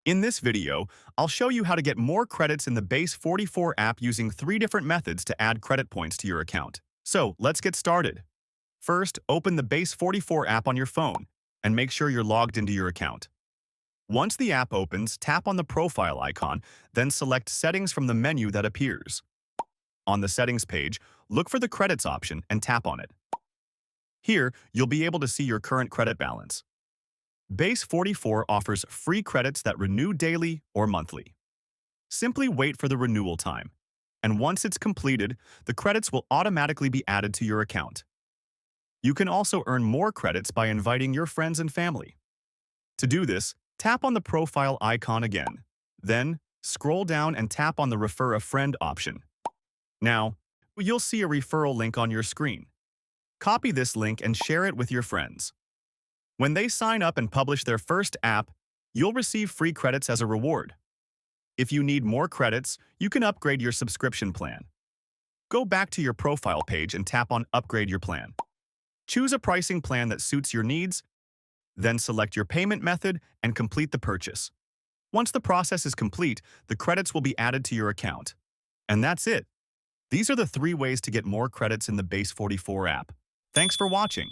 In this video, I'll show you how to get more credits in the Base44 app using 3 different methods to add credit points to your account. So, let's get started. First, open the Base44 app on your phone and make sure you're logged into your account. Once the app opens, tap on the profile icon, then select Settings from the menu that appears. On the Settings page, look for the Credits option and tap on it. Here, you'll be able to see your current credit balance. Base44 offers free credits that renew daily or monthly. Simply wait for the renewal time, and once it's completed, the credits will automatically be added to your account. You can also earn more credits by inviting your friends and family. To do this, tap on the profile icon again. Then, scroll down and tap on the Refer a Friend option. Now, you'll see a referral link on your screen. Copy this link and share it with your friends. When they sign up and publish their first app, you'll receive free credits as a reward. If you need more credits, you can upgrade your subscription plan. Go back to your profile page and tap on Upgrade your plan. Choose a pricing plan that suits your needs, then select your payment method and complete the purchase. Once the process is complete, the credits will be added to your account. And that's it. These are the 3 ways to get more credits in the Base44 app. Thanks for watching.